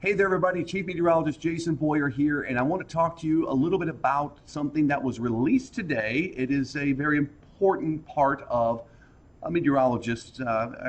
Hey there, everybody. Chief Meteorologist Jason Boyer here, and I want to talk to you a little bit about something that was released today. It is a very important part of a meteorologist's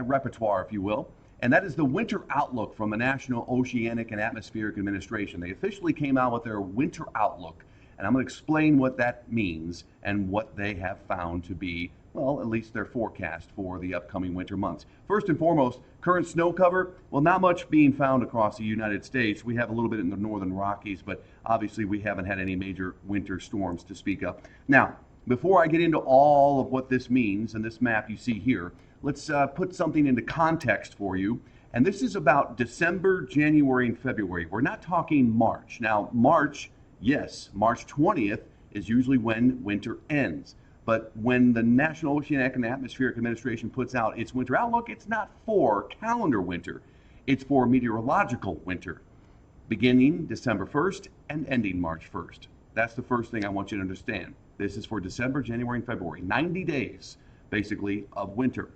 repertoire, if you will, and that is the winter outlook from the National Oceanic and Atmospheric Administration. They officially came out with their winter outlook, and I'm going to explain what that means and what they have found to be, well, at least their forecast for the upcoming winter months. First and foremost, current snow cover, well, not much being found across the United States. We have a little bit in the northern Rockies, but obviously we haven't had any major winter storms to speak of. Now, before I get into all of what this means and this map you see here, let's put something into context for you. And this is about December, January, and February. We're not talking March. Now, March, yes, March 20th is usually when winter ends. But when the National Oceanic and Atmospheric Administration puts out its winter outlook, it's not for calendar winter. It's for meteorological winter, beginning December 1st and ending March 1st. That's the first thing I want you to understand. This is for December, January, and February. 90 days, basically, of winter.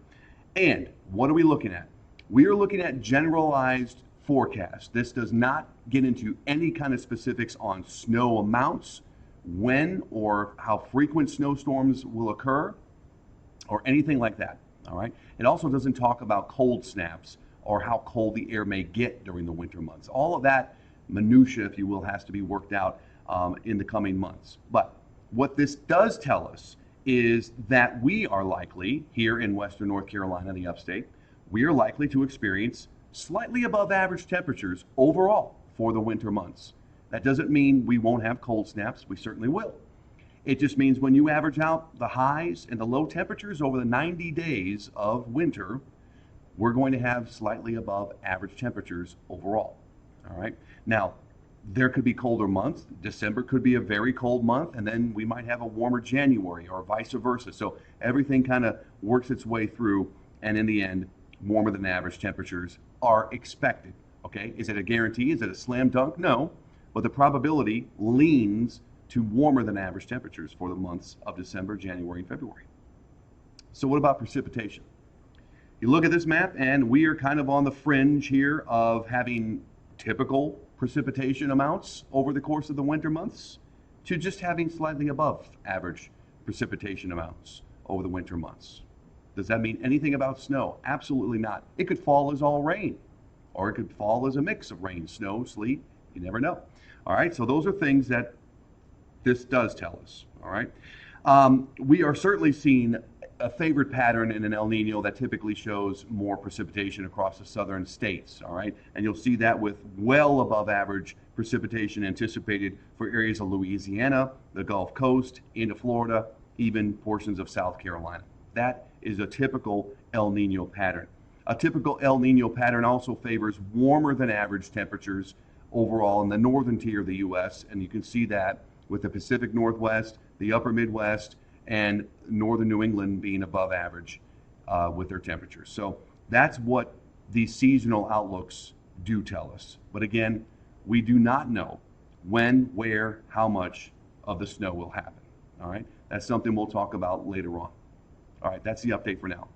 And what are we looking at? We are looking at generalized forecast. This does not get into any kind of specifics on snow amounts, when or how frequent snowstorms will occur, or anything like that. All right. It also doesn't talk about cold snaps or how cold the air may get during the winter months. All of that minutia, if you will, has to be worked out in the coming months. But what this does tell us is that we are likely, here in western North Carolina, the upstate, we are likely to experience slightly above average temperatures overall for the winter months. That doesn't mean we won't have cold snaps. We certainly will. It just means when you average out the highs and the low temperatures over the 90 days of winter, we're going to have slightly above average temperatures overall. All right. Now, there could be colder months. December could be a very cold month, and then we might have a warmer January or vice versa. So everything kind of works its way through, and in the end, warmer than average temperatures are expected. Okay. Is it a guarantee? Is it a slam dunk? No. But the probability leans to warmer than average temperatures for the months of December, January, and February. So what about precipitation? You look at this map, and we are kind of on the fringe here of having typical precipitation amounts over the course of the winter months to just having slightly above average precipitation amounts over the winter months. Does that mean anything about snow? Absolutely not. It could fall as all rain, or it could fall as a mix of rain, snow, sleet. You never know. All right, so those are things that this does tell us. All right, we are certainly seeing a favored pattern in an El Nino that typically shows more precipitation across the southern states. All right, and you'll see that with well above average precipitation anticipated for areas of Louisiana, the Gulf Coast, into Florida, even portions of South Carolina. That is a typical El Nino pattern. A typical El Nino pattern also favors warmer than average temperatures overall in the northern tier of the U.S., and you can see that with the Pacific Northwest, the upper Midwest, and northern New England being above average with their temperatures. So that's what these seasonal outlooks do tell us. But again, we do not know when, where, how much of the snow will happen. All right, that's something we'll talk about later on. All right, that's the update for now.